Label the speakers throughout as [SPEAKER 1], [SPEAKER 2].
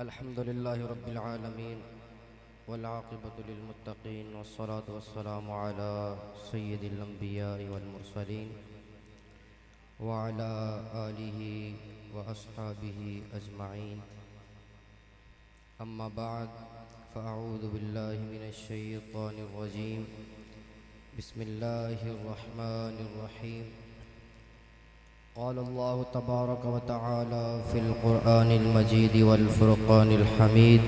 [SPEAKER 1] الحمد لله رب العالمين والعاقبة للمتقين والصلاة والسلام على سيد الأنبياء والمرسلين وعلى آله وأصحابه أجمعين. أما بعد فأعوذ بالله من الشيطان الرجيم. بسم الله الرحمن الرحيم. قال الله تبارك وتعالى في القرآن المجيد والفرقان الحميد: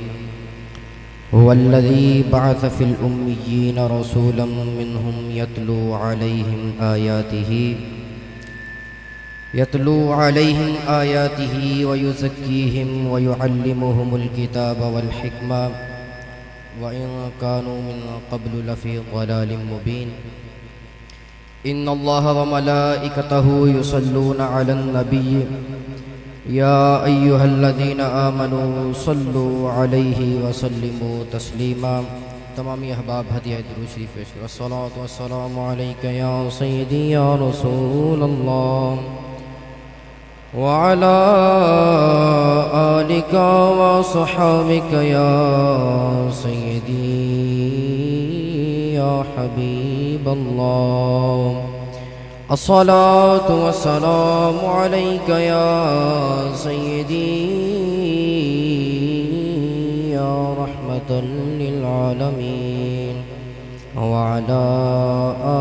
[SPEAKER 1] هو الذي بعث في الأميين رسولا منهم يتلو عليهم آياته ويزكيهم ويعلمهم الكتاب والحكمة وإن كانوا من قبل لفي ضلال مبين. إن الله وملائكته يصلون على النبي يا أيها الذين آمنوا صلوا عليه وسلموا تسليما. تمامی احباب ہدیہ درود شریف پیش کرو. الصلاۃ والسلام علیک یا سیدی یا رسول اللہ وعلى آلك وصحابك يا سيدي يا حبيب الله. الصلاة والسلام عليك يا سيدي يا رحمة للعالمين وعلى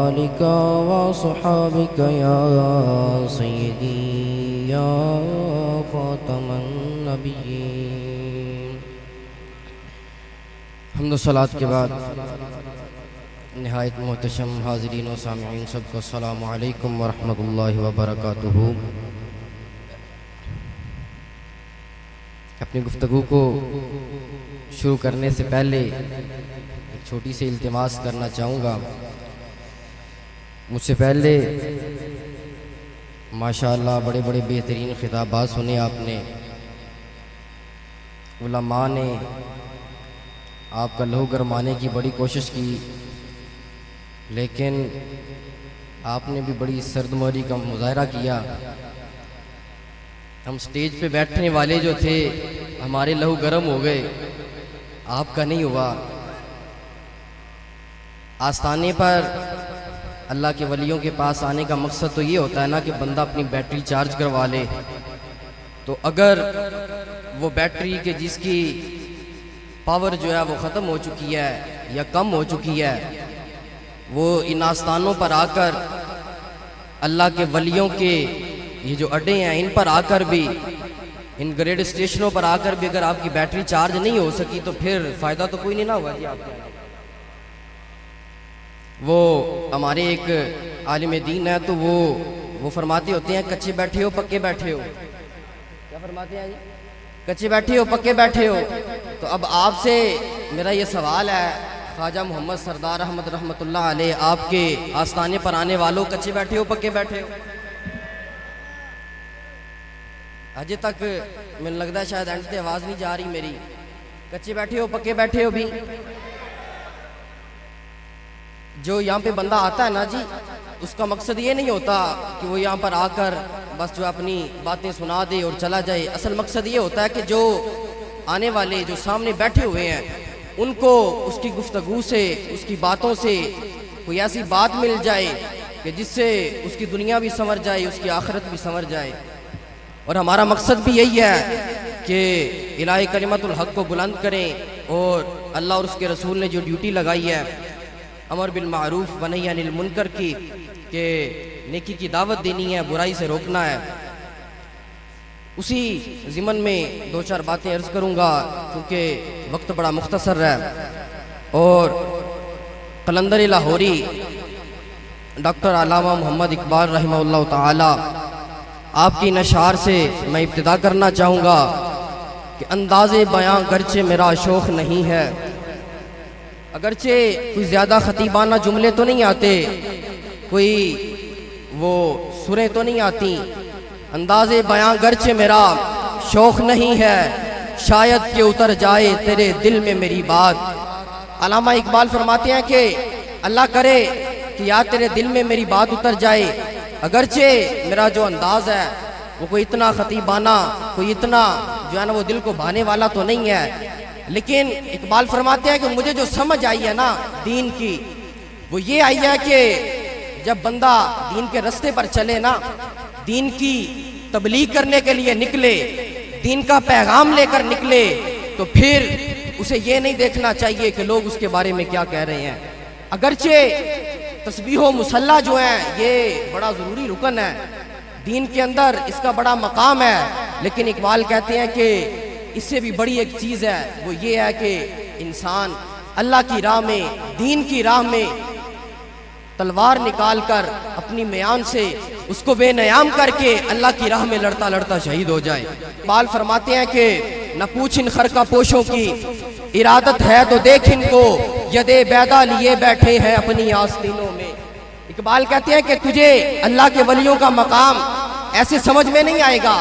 [SPEAKER 1] آلك وصحابك يا سيدي یا خاتم النبیین. حمد و صلاۃ کے بعد نہایت محتشم حاضرین و سامعین سب کو السلام علیکم ورحمۃ اللہ وبرکاتہ. اپنی گفتگو کو شروع کرنے سے پہلے ایک چھوٹی سی التماس کرنا چاہوں گا. مجھ سے پہلے ماشاءاللہ بڑے بڑے بہترین خطابات سنے آپ نے. علماء نے آپ کا لہو گرمانے کی بڑی کوشش کی، لیکن آپ نے بھی بڑی سردموری کا مظاہرہ کیا. ہم سٹیج پہ بیٹھنے والے جو تھے ہمارے لہو گرم ہو گئے، آپ کا نہیں ہوا. آستانے پر اللہ کے ولیوں کے پاس آنے کا مقصد تو یہ ہوتا ہے نا کہ بندہ اپنی بیٹری چارج کروا لے. تو اگر وہ بیٹری کے جس کی پاور جو ہے وہ ختم ہو چکی ہے یا کم ہو چکی ہے، وہ ان آستانوں پر آ کر اللہ کے ولیوں کے یہ جو اڈے ہیں ان پر آ کر بھی، ان گریڈ اسٹیشنوں پر آ کر بھی اگر آپ کی بیٹری چارج نہیں ہو سکی تو پھر فائدہ تو کوئی نہیں نہ ہوا جی آپ کو. وہ ہمارے ایک عالم دین ہے تو وہ فرماتے ہوتے ہیں کچے بیٹھے ہو پکے بیٹھے ہو. کیا فرماتے ہیں جی؟ کچے بیٹھے ہو پکے بیٹھے ہو. تو اب آپ سے میرا یہ سوال ہے، خواجہ محمد سردار احمد رحمۃ اللہ علیہ آپ کے آستانے پر آنے والوں کچے بیٹھے ہو پکے بیٹھے ہو؟ اجے تک میں لگتا ہے شاید اینڈ تے آواز نہیں جا رہی میری. کچے بیٹھے ہو پکے بیٹھے ہو بھی؟ جو یہاں پہ بندہ آتا ہے نا جی، اس کا مقصد یہ نہیں ہوتا کہ وہ یہاں پر آ کر بس جو اپنی باتیں سنا دے اور چلا جائے. اصل مقصد یہ ہوتا ہے کہ جو آنے والے جو سامنے بیٹھے ہوئے ہیں ان کو اس کی گفتگو سے، اس کی باتوں سے کوئی ایسی بات مل جائے کہ جس سے اس کی دنیا بھی سنور جائے، اس کی آخرت بھی سنور جائے. اور ہمارا مقصد بھی یہی ہے کہ الہ کلمت الحق کو بلند کریں، اور اللہ اور اس کے رسول نے جو ڈیوٹی لگائی ہے امر بالمعروف و نہی عن المنکر کی، کہ نیکی کی دعوت دینی ہے، برائی سے روکنا ہے، اسی ضمن میں دو چار باتیں عرض کروں گا کیونکہ وقت بڑا مختصر ہے. اور قلندر لاہوری ڈاکٹر علامہ محمد اقبال رحمہ اللہ تعالی آپ کی نشار سے میں ابتدا کرنا چاہوں گا کہ انداز بیاں گرچہ میرا شوق نہیں ہے، اگرچہ کوئی زیادہ خطیبانہ جملے تو نہیں آتے، کوئی وہ سریں تو نہیں آتی، انداز بیاں گرچہ میرا شوق نہیں ہے، شاید کہ اتر جائے تیرے دل میں میری بات. علامہ اقبال فرماتے ہیں کہ اللہ کرے کہ یا تیرے دل میں میری بات اتر جائے، اگرچہ میرا جو انداز ہے وہ کوئی اتنا خطیبانہ، کوئی اتنا جو ہے نا وہ دل کو بھانے والا تو نہیں ہے، لیکن اقبال فرماتے ہیں کہ مجھے جو سمجھ آئی ہے نا دین کی، وہ یہ آئی ہے کہ جب بندہ دین کے رستے پر چلے نا، دین کی تبلیغ کرنے کے لیے نکلے، دین کا پیغام لے کر نکلے، تو پھر اسے یہ نہیں دیکھنا چاہیے کہ لوگ اس کے بارے میں کیا کہہ رہے ہیں۔ اگرچہ تسبیح و مصلی جو ہیں یہ بڑا ضروری رکن ہے دین کے اندر، اس کا بڑا مقام ہے، لیکن اقبال کہتے ہیں کہ اس سے بھی بڑی ایک چیز ہے، وہ یہ ہے کہ انسان اللہ کی راہ میں، دین کی راہ میں تلوار نکال کر اپنی میان سے اس کو بے نیام کر کے اللہ کی راہ میں لڑتا لڑتا شہید ہو جائے۔ اقبال فرماتے ہیں کہ نہ پوچھ ان خرقہ پوشوں کی، ارادت ہے تو دیکھ ان کو، یدے بیدا لیے بیٹھے ہیں اپنی آستینوں میں۔ اقبال کہتے ہیں کہ تجھے اللہ کے ولیوں کا مقام ایسے سمجھ میں نہیں آئے گا،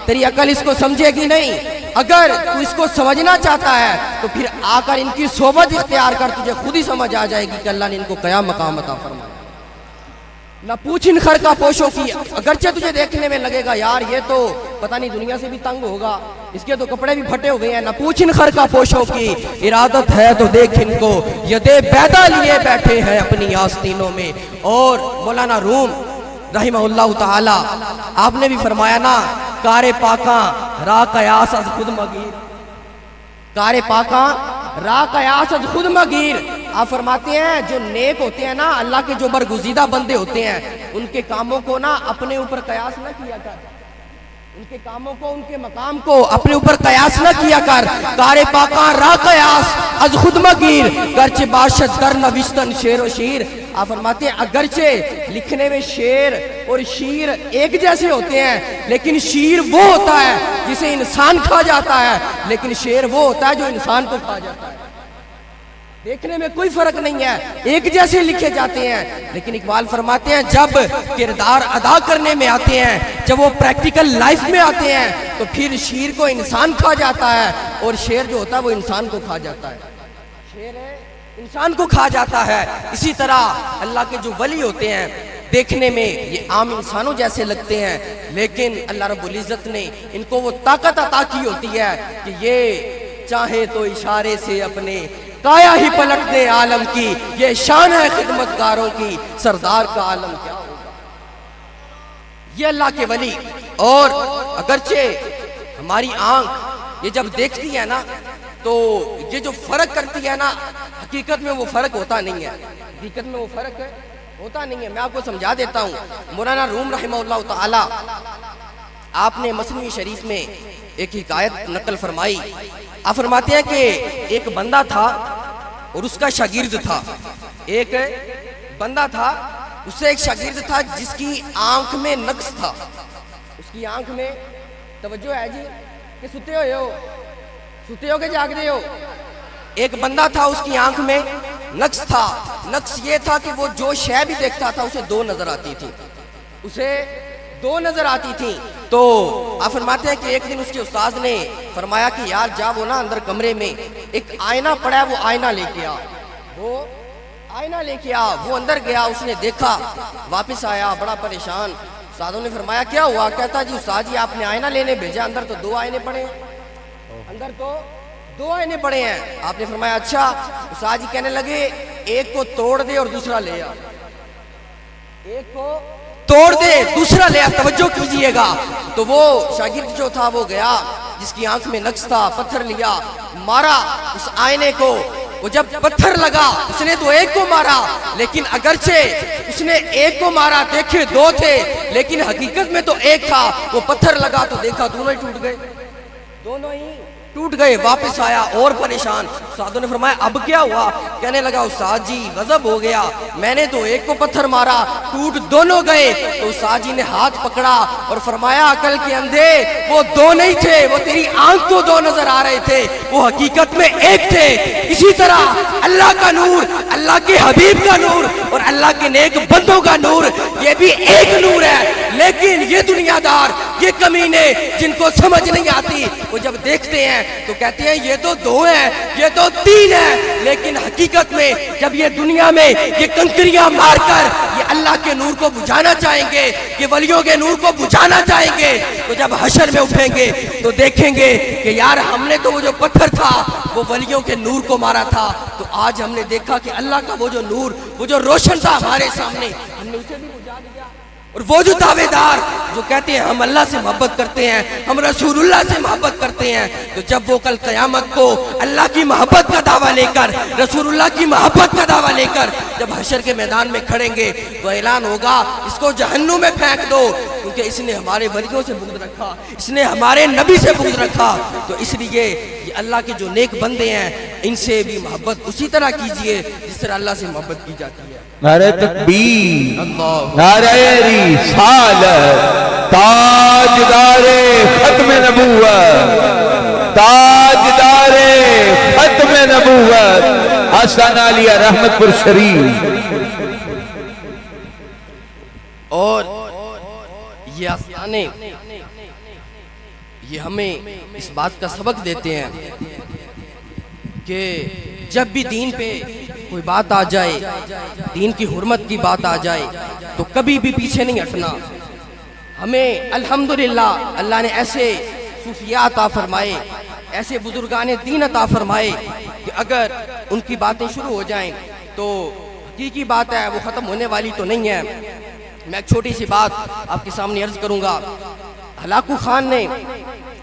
[SPEAKER 1] تیری عقل اس کو سمجھے گی نہیں۔ اگر تو اس کو سمجھنا چاہتا ہے تو پھر آ کر ان کی صحبت اختیار کر، تجھے خود ہی سمجھ آ جائے گی کہ اللہ نے ان کو کیا مقام عطا فرمایا۔ نہ پوچھ ان خرقہ پوشوں کی، اگرچہ تجھے دیکھنے میں لگے گا یار یہ تو پتہ نہیں دنیا سے بھی تنگ ہوگا، اس کے تو کپڑے بھی پھٹے ہو گئے ہیں، نہ پوچھ ان خرقہ پوشوں کی، ارادت ہے تو دیکھ ان کو، یدے بیدا لیے بیٹھے ہیں اپنی آستینوں میں۔ اور مولانا روم رحمہ اللہ تعالی آپ نے بھی فرمایا نا، کار پاکاں را قیاس از خود مگیر، کار پاکاں را قیاس از خود مگیر۔ آپ فرماتے ہیں جو نیک ہوتے ہیں نا، اللہ کے جو برگزیدہ بندے ہوتے ہیں، ان کے کاموں کو نا اپنے اوپر قیاس نہ کیا کر، ان کے کاموں کو، ان کے مقام کو اپنے اوپر قیاس نہ کیا کر۔ کار پاکاں را قیاس از خود مگیر، گرچہ باشد در نوشتن شعر و شیر۔ آپ فرماتے ہیں اگرچہ لکھنے میں شعر اور شیر ایک جیسے ہوتے ہیں، لیکن شیر وہ ہوتا ہے جسے انسان کھا جاتا ہے، لیکن شعر وہ ہوتا ہے جو انسان کو کھا جاتا ہے۔ دیکھنے میں کوئی فرق نہیں ہے، ایک جیسے لکھے جاتے ہیں، لیکن اقبال فرماتے ہیں جب کردار ادا کرنے میں آتے ہیں، جب وہ پریکٹیکل لائف میں آتے ہیں، تو پھر شیر کو انسان کھا جاتا ہے، اور شعر جو ہوتا ہے وہ انسان کو کھا جاتا ہے، شعر ہے انسان کو کھا جاتا ہے۔ اسی طرح اللہ کے جو ولی ہوتے ہیں، دیکھنے میں یہ عام انسانوں جیسے لگتے ہیں، لیکن اللہ رب العزت نے ان کو وہ طاقت عطا کی ہوتی ہے کہ یہ چاہے تو اشارے سے اپنے کایا ہی پلٹ دے عالم کی، یہ شان ہے خدمتگاروں کی، سردار کا عالم کیا ہوگا۔ یہ اللہ کے ولی، اور اگرچہ ہماری آنکھ یہ جب دیکھتی ہے نا تو یہ جو فرق کرتی ہے نا، حقیقت میں وہ فرق ہوتا نہیں ہے، حقیقت میں وہ فرق ہوتا نہیں ہے۔ میں آپ کو سمجھا دیتا ہوں، مولانا روم رحمہ اللہ تعالی آپ نے مثنوی شریف میں ایک حکایت نقل فرمائی۔ آپ فرماتے ہیں کہ ایک بندہ تھا اور اس کا شاگرد تھا، ایک بندہ تھا، اس سے ایک شاگرد تھا جس کی آنکھ میں نقص تھا، اس کی آنکھ میں، توجہ ہے جی کہ ستے ہو کہ جاگ رہے ہو؟ ایک بندہ تھا، اس کی آنکھ میں نقص تھا، نقص یہ تھا کہ وہ جو شے بھی دیکھتا تھا اسے دو نظر آتی تھی، اسے دو نظر آتی تھی۔ تو آپ فرماتے ہیں کہ ایک دن اس کے استاد نے فرمایا کہ یار جا وہ نا اندر کمرے میں ایک آئینہ پڑا ہے، وہ آئینہ لے کے آ، وہ آئینہ لے کے آ۔ وہ اندر گیا، اس نے دیکھا، واپس آیا بڑا پریشان۔ استادوں نے فرمایا کیا ہوا؟ کہتا جی استاد جی آپ نے آئینہ لینے بھیجا، اندر تو دو آئینے پڑے ہیں، اندر تو دو آئینے پڑے ہیں۔ آپ نے فرمایا اچھا۔ استاد جی کہنے لگے ایک کو توڑ دے اور دوسرا لے آ، ایک کو توڑ دے دوسرا لے آ، توجہ کیجئے گا۔ تو وہ شاگرد جو تھا وہ گیا، جس کی آنکھ میں نقص تھا، پتھر لیا، مارا اس آئینے کو۔ وہ جب پتھر لگا، اس نے تو ایک کو مارا، لیکن اگرچہ اس نے ایک کو مارا، دیکھے دو تھے، لیکن حقیقت میں تو ایک تھا۔ وہ پتھر لگا تو دیکھا دونوں ہی ٹوٹ گئے، دونوں ہی ٹوٹ گئے۔ واپس آیا اور پریشان۔ استادوں نے فرمایا اب کیا ہوا؟ کہنے لگا استاد جی غضب ہو گیا، میں نے تو ایک کو پتھر مارا، ٹوٹ دونوں گئے۔ تو استاد جی نے ہاتھ پکڑا اور فرمایا عقل کے اندھے، وہ دو نہیں تھے، وہ تیری آنکھ کو دو نظر آ رہے تھے، وہ حقیقت میں ایک تھے۔ اسی طرح اللہ کا نور، اللہ کے حبیب کا نور اور اللہ کے نیک بندوں کا نور، یہ بھی ایک نور ہے، لیکن یہ دنیا دار، یہ کمینے جن کو سمجھ نہیں آتی، وہ جب دیکھتے ہیں تو کہتے ہیں یہ تو دو ہیں، یہ تو تین ہیں، لیکن حقیقت میں جب یہ دنیا میں یہ کنکریاں مار کر یہ اللہ کے نور کو بجھانا چاہیں گے، یہ ولیوں کے نور کو بجھانا چاہیں گے، تو جب حشر میں اٹھیں گے تو دیکھیں گے کہ یار ہم نے تو وہ جو پتھر تھا وہ ولیوں کے نور کو مارا تھا، تو آج ہم نے دیکھا کہ اللہ کا وہ جو نور، وہ جو روشن تھا ہمارے سامنے، ہم نے اسے بھی بجھا دیا۔ اور وہ جو دعوے دار جو کہتے ہیں ہم اللہ سے محبت کرتے ہیں، ہم رسول اللہ سے محبت کرتے ہیں، تو جب وہ کل قیامت کو اللہ کی محبت کا دعویٰ لے کر، رسول اللہ کی محبت کا دعویٰ لے کر جب حشر کے میدان میں کھڑیں گے تو اعلان ہوگا اس کو جہنم میں پھینک دو، کیونکہ اس نے ہمارے ولیوں سے بغض رکھا، اس نے ہمارے نبی سے بغض رکھا۔ تو اس لیے یہ اللہ کے جو نیک بندے ہیں ان سے بھی محبت اسی طرح کیجئے جس طرح اللہ سے محبت کی جاتی ہے۔
[SPEAKER 2] نعرہ تکبیر، نعرہ رسالت، تاجدار ختم نبوت، تاجدار ختم نبوت، آستانہ علیہ رحمت پور شریف۔
[SPEAKER 1] اور یہ آستانے یہ ہمیں اس بات کا سبق دیتے ہیں کہ جب بھی دین پہ کوئی بات آ جائے، دین کی حرمت کی بات آ جائے تو کبھی بھی پیچھے نہیں ہٹنا۔ ہمیں الحمدللہ اللہ نے ایسے صوفیاء عطا فرمائے، ایسے بزرگان دین عطا فرمائے کہ اگر ان کی باتیں شروع ہو جائیں تو حقیقی بات ہے وہ ختم ہونے والی تو نہیں ہے۔ میں ایک چھوٹی سی بات آپ کے سامنے عرض کروں گا۔ ہلاکو خان نے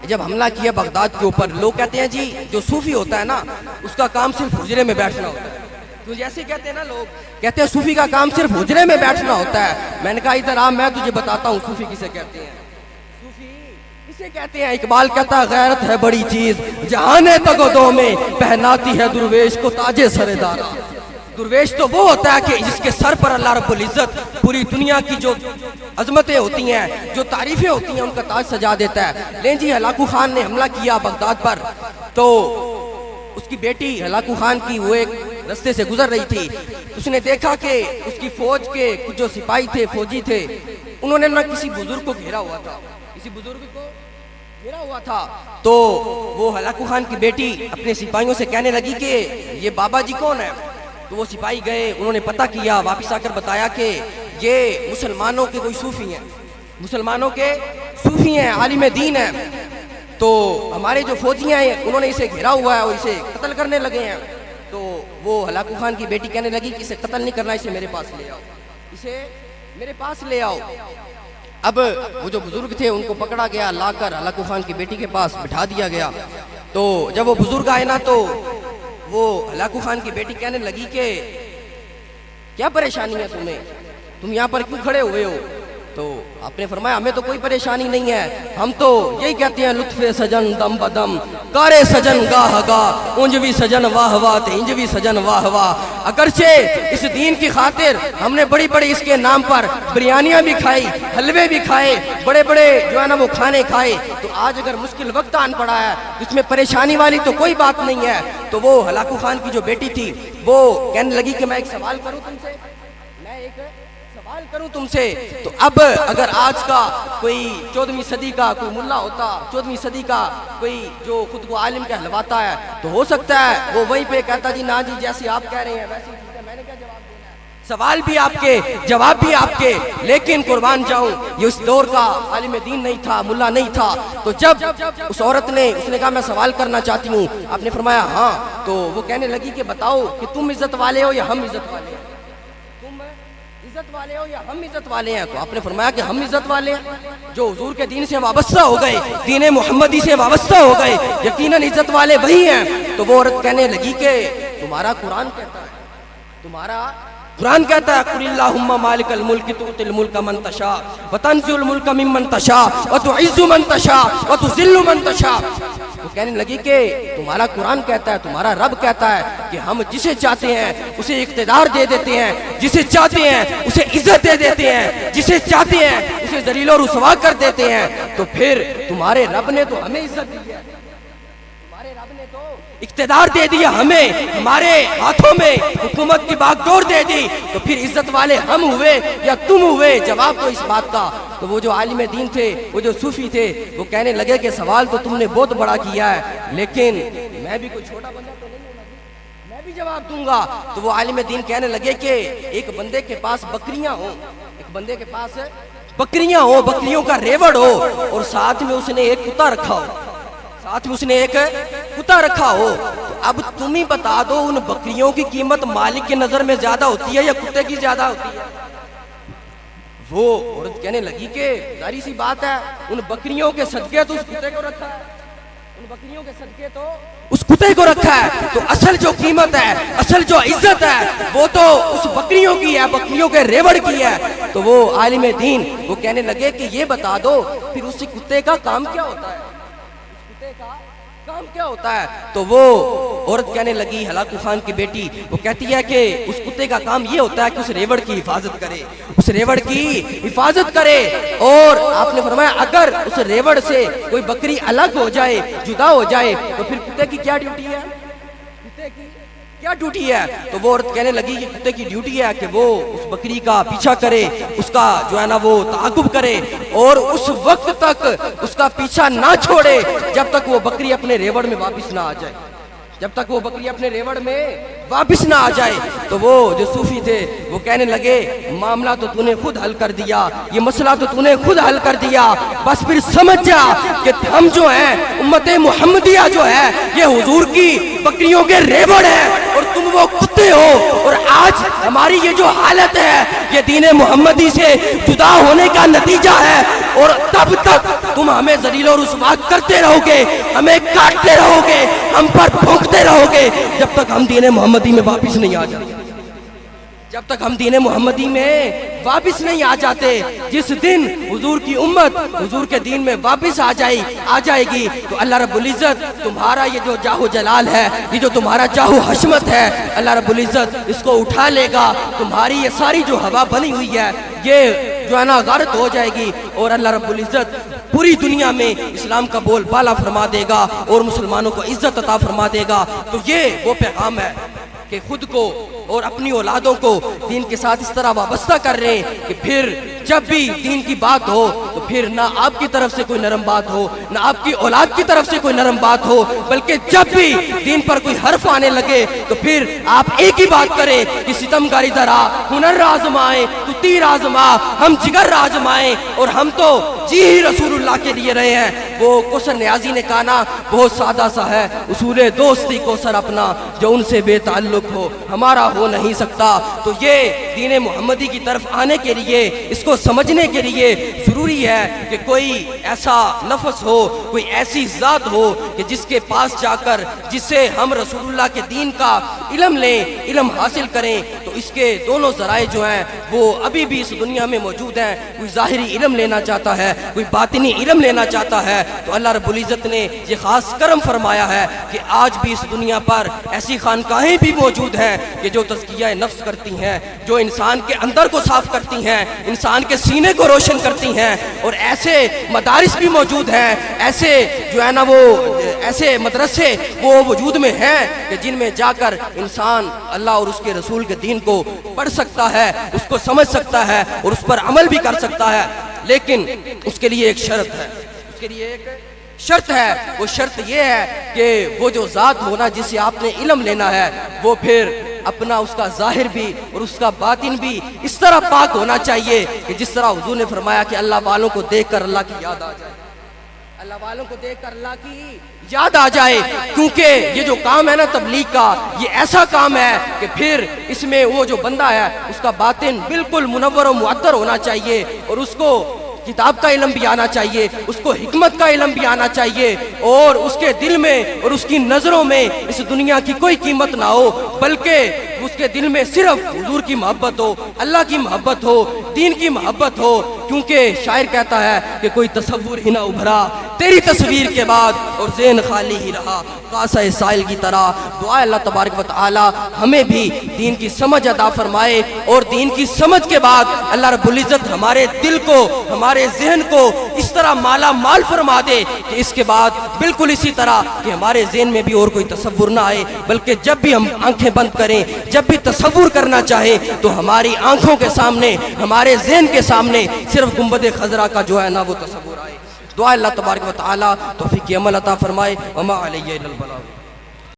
[SPEAKER 1] جب حملہ کیا بغداد کے اوپر، لوگ کہتے ہیں جی جو صوفی ہوتا ہے نا اس کا کام صرف حجرے میں بیٹھنا ہوتا ہے، تو جیسے کہتے ہیں نا لوگ کہتے ہیں صوفی کا کام صرف حجرے میں بیٹھنا ہوتا ہے۔ میں نے کہا ادھر آ، میں تجھے بتاتا ہوں صوفی کسے کہتے ہیں۔ صوفی کسے کہتے ہیں؟ اقبال کہتا ہے غیرت ہے بڑی چیز جہانے تگودوں میں پہناتی ہے درویش کو تاج سر دارا۔ درویش تو وہ ہوتا ہے کہ جس کے سر پر اللہ رب العزت پوری دنیا کی جو عظمتیں ہوتی ہیں، جو تعریفیں ہوتی ہیں، ان کا تاج سجا دیتا ہے۔ لیں جی ہلاکو خان نے حملہ کیا بغداد پر، تو اس کی بیٹی ہلاکو خان کی وہ ایک رستے سے گزر رہی تھی، اس نے دیکھا کہ اس کی فوج کے کچھ جو سپاہی تھے، فوجی تھے، انہوں نے نہ کسی بزرگ کو گھیرا ہوا تھا، کسی بزرگ کو گھیرا ہوا تھا۔ تو وہ ہلاکو خان کی بیٹی اپنے سپاہیوں سے کہنے لگی کہ یہ بابا جی کون ہے؟ تو وہ سپاہی گئے، انہوں نے پتہ کیا، واپس آ کر بتایا کہ یہ مسلمانوں کے کوئی صوفی ہیں، مسلمانوں کے صوفی ہیں، عالم دین ہیں۔ تو ہمارے جو فوجی ہیں انہوں نے اسے گھیرا ہوا ہے اور اسے قتل کرنے لگے ہیں۔ تو وہ ہلاکو خان کی بیٹی کہنے لگی کہ اسے قتل نہیں کرنا، اسے میرے پاس لے آؤ، اسے میرے پاس لے آؤ۔ اب وہ جو بزرگ تھے ان کو پکڑا گیا، لا کر ہلاکو خان کی بیٹی کے پاس بٹھا دیا گیا۔ تو جب وہ بزرگ آئے نا تو وہ ہلاکو خان کی بیٹی کہنے لگی کہ کیا پریشانی ہے تمہیں، تم یہاں پر کیوں کھڑے ہوئے ہو؟ تو آپ نے فرمایا ہمیں تو کوئی پریشانی نہیں ہے، ہم تو یہی کہتے ہیں لطف سجن دم بدم کارے سجن گاہ گاہ اونجوی سجن واہ واہ تے انجوی سجن واہ واہ۔ اگرچہ اس دین کی خاطر ہم نے بڑی بڑی اس کے نام پر بریانیاں بھی کھائی، حلوے بھی کھائے، بڑے بڑے جو ہے نا وہ کھانے کھائے، تو آج اگر مشکل وقت آن پڑا ہے اس میں پریشانی والی تو کوئی بات نہیں ہے۔ تو وہ ہلاکو خان کی جو بیٹی تھی وہ کہنے لگی کہ میں ایک سوال کروں تم سے، میں ایک سوال کروں تم سے۔ تو اب اگر آج کا کوئی 14ویں صدی کا کوئی ملا ہوتا، 14ویں صدی کا کوئی جو خود کو عالم کہلواتا ہے، تو ہو سکتا ہے وہ وہیں پہ کہتا جی نا جی جیسے آپ کہہ رہے ہیں ویسے ہی ٹھیک ہے، میں نے کیا جواب دینا ہے، سوال بھی آپ کے جواب بھی آپ کے۔ لیکن قربان جاؤں یہ اس دور کا عالم دین نہیں تھا، ملا نہیں تھا۔ تو جب اس عورت نے اس نے کہا میں سوال کرنا چاہتی ہوں، آپ نے فرمایا ہاں، تو وہ کہنے لگی کہ بتاؤ کہ تم عزت والے ہو یا ہم عزت والے ہیں، عزت والے ہو یا ہم عزت والے ہیں؟ تو آپ نے فرمایا کہ ہم عزت والے ہیں، جو حضور کے دین سے وابستہ ہو گئے، دین محمدی سے وابستہ ہو گئے، یقیناً عزت والے وہی ہیں۔ تو وہ عورت کہنے لگی کہ تمہارا قرآن کہتا ہے، تمہارا قرآن کہتا ہے قل اللہم مالک الملک تؤتی الملک من تشاء وتنزع الملک ممن تشاء وتعز من تشاء وتذل من تشاء۔ وہ کہنے لگی کہ تمہارا قرآن کہتا ہے، تمہارا رب کہتا ہے کہ ہم جسے چاہتے ہیں اسے اقتدار دے دیتے ہیں، جسے چاہتے ہیں اسے عزت دے دیتے ہیں، جسے چاہتے ہیں اسے ذلیل و رسوا کر دیتے ہیں۔ تو پھر تمہارے رب نے تو ہمیں عزت دی ہے، تمہارے رب نے تو اقتدار دے دیا ہمیں، ہمارے ہاتھوں میں حکومت کی باغ ڈور دے دی، تو پھر عزت والے ہم ہوئے یا تم ہوئے؟ جواب تو اس بات کا تو وہ جو عالم دین تھے، وہ جو صوفی تھے، وہ کہنے لگے کہ سوال تو تم نے بہت بڑا کیا ہے، لیکن میں بھی کوئی چھوٹا بندہ تو نہیں ہوں، میں بھی جواب دوں گا۔ تو وہ عالم دین کہنے لگے کہ ایک بندے کے پاس بکریاں ہوں، ایک بندے کے پاس بکریاں ہوں، بکریوں کا ریوڑ ہو، اور ساتھ میں اس نے ایک کتا رکھا ہو، ساتھ میں اس نے ایک کتا رکھا ہو، تو اب تم ہی بتا دو ان بکریوں کی قیمت مالک کی نظر میں زیادہ ہوتی ہے یا کتے کی زیادہ ہوتی ہے؟ وہ عورت کہنے لگی کہ ظاہری سی بات ہے، ان بکریوں کے صدقے تو اس کتے کو رکھا ہے، ان بکریوں کے صدقے تو اس کتے کو رکھا ہے، تو اصل جو قیمت ہے، اصل جو عزت ہے، وہ تو اس بکریوں کی ہے، بکریوں کے ریوڑ کی ہے۔ تو وہ عالم دین وہ کہنے لگے کہ یہ بتا دو پھر اسی کتے کا کام کیا ہوتا ہے، اس کتے کا کام کیا ہوتا ہے؟ تو وہ عورت کہنے لگی، ہلاکو خان کی بیٹی، وہ کہتی ہے کہ اس کتے کا کام یہ ہوتا ہے کہ اس ریوڑ کی حفاظت کرے، اس ریوڑ کی حفاظت کرے، اور آپ نے فرمایا اگر اس ریوڑ سے کوئی بکری الگ ہو جائے، جدا ہو جائے، تو پھر کتے کی کیا ڈیوٹی ہے؟ کتے کی کیا ڈیوٹی ہے؟ تو وہ عورت کہنے لگی کہ کتے کی ڈیوٹی ہے کہ وہ اس بکری کا پیچھا کرے، اس کا جو ہے نا وہ تعاقب کرے، اور اس وقت تک اس کا پیچھا نہ چھوڑے جب تک وہ بکری اپنے ریوڑ میں واپس نہ آ جائے، جب تک وہ بکری اپنے ریوڑ میں واپس نہ آ جائے۔ تو وہ جو صوفی تھے وہ کہنے لگے معاملہ تو تو نے خود حل کر دیا، یہ مسئلہ تو نے خود حل کر دیا، بس پھر سمجھ جا کہ ہم جو ہیں امت محمدیہ جو ہے یہ حضور کی بکریوں کے ریوڑ ہیں اور تم وہ کتے ہو، اور آج ہماری یہ جو حالت ہے یہ دین محمدی سے جدا ہونے کا نتیجہ ہے، اور تب تک تم ہمیں ذلیل و رسوا کرتے رہو گے، ہمیں کاٹتے رہو گے، ہم پر بھونکتے رہو گے جب تک ہم دین محمدی میں واپس نہیں آ جاتے، جب تک ہم دین محمدی میں واپس نہیں آ جاتے۔ جس دن حضور کی امت حضور کے دین میں واپس آ جائے گی تو اللہ رب العزت تمہارا یہ جو جاہ و جلال ہے، یہ جو تمہارا جاہ و حشمت ہے، اللہ رب العزت اس کو اٹھا لے گا، تمہاری یہ ساری جو ہوا بنی ہوئی ہے یہ جو ہے نا غارت ہو جائے گی، اور اللہ رب العزت پوری دنیا میں اسلام کا بول بالا فرما دے گا اور مسلمانوں کو عزت عطا فرما دے گا۔ تو یہ وہ پیغام ہے کہ خود کو اور اپنی اولادوں کو دین کے ساتھ اس طرح وابستہ کر رہے ہیں کہ پھر جب بھی دین کی بات ہو تو پھر نہ آپ کی طرف سے کوئی نرم بات ہو، نہ آپ کی اولاد کی طرف سے کوئی نرم بات ہو، بلکہ جب بھی دین پر کوئی حرف آنے لگے تو پھر آپ ایک ہی بات کریں کہ ستمگاری ذرا ہنر آزمائیں تو تیر آزما، ہم جگر آزمائیں، اور ہم تو جی ہی رسول اللہ کے لیے رہے ہیں۔ وہ کوثر نیازی نے کہا نا بہت سادہ سا ہے اصول دوستی کوثر اپنا، جو ان سے بے تعلق ہو ہمارا ہو نہیں سکتا۔ تو یہ دین محمدی کی طرف آنے کے لیے، اس کو سمجھنے کے لیے ضروری ہے کہ کوئی ایسا نفس ہو، کوئی ایسی ذات ہو کہ جس کے پاس جا کر جس سے ہم رسول اللہ کے دین کا علم لیں، علم حاصل کریں۔ تو اس کے دونوں ذرائع جو ہیں وہ ابھی بھی اس دنیا میں موجود ہیں۔ کوئی ظاہری علم لینا چاہتا ہے، کوئی باطنی علم لینا چاہتا ہے، تو اللہ رب العزت نے یہ خاص کرم فرمایا ہے کہ آج بھی اس دنیا پر ایسی خانقاہیں بھی موجود ہیں کہ جو تزکیہ نفس کرتی ہیں، جو انسان کے اندر کو صاف کرتی ہیں، انسان کے سینے کو روشن کرتی ہیں، اور ایسے مدارس بھی موجود ہیں، ایسے جو ہے نا وہ ایسے مدرسے وہ وجود میں ہیں کہ جن میں جا کر انسان اللہ اور اس کے رسول کے دین کو پڑھ سکتا ہے، اس کو سمجھ سکتا ہے اور اس پر عمل بھی کر سکتا ہے۔ لیکن اس کے لیے ایک شرط ہے، اس کے لیے ایک شرط ہے، وہ شرط یہ ہے کہ وہ جو ذات ہونا جس سے آپ نے علم لینا ہے وہ پھر اپنا اس کا ظاہر بھی اور اس کا باطن بھی اس طرح پاک ہونا چاہیے کہ جس طرح حضور نے فرمایا کہ اللہ والوں کو دیکھ کر اللہ کی یاد آ جائے، اللہ والوں کو دیکھ کر اللہ کی یاد آ جائے۔ کیونکہ یہ جو کام ہے نا تبلیغ کا، یہ ایسا کام ہے کہ پھر اس میں وہ جو بندہ ہے اس کا باطن بالکل منور و معطر ہونا چاہیے، اور اس کو کتاب کا علم بھی آنا چاہیے، اس کو حکمت کا علم بھی آنا چاہیے، اور اس کے دل میں اور اس کی نظروں میں اس دنیا کی کوئی قیمت نہ ہو، بلکہ اس کے دل میں صرف حضور کی محبت ہو، اللہ کی محبت ہو، دین کی محبت ہو۔ کیونکہ شاعر کہتا ہے کہ کوئی تصور ہی نہ ابھرا تیری تصویر کے بعد، اور ذہن خالی ہی رہا کاسہ سائل کی طرح۔ دعا اللہ تبارک و تعالی ہمیں بھی دین کی سمجھ عطا فرمائے، اور دین کی سمجھ کے بعد اللہ رب العزت ہمارے دل کو، ہمارے ذہن کو اس طرح مالا مال فرما دے کہ اس کے بعد بالکل اسی طرح کہ ہمارے ذہن میں بھی اور کوئی تصور نہ آئے، بلکہ جب بھی ہم آنکھیں بند کریں، جب بھی تصور کرنا چاہیں تو ہماری آنکھوں کے سامنے، ہمارے ذہن کے سامنے صرف گنبد خضرا کا جو ہے نا وہ تصور آئے۔ دعا اللہ تبارک و تعالی توفیق عمل عطا فرمائے۔ وما علیہ الا البلاغ۔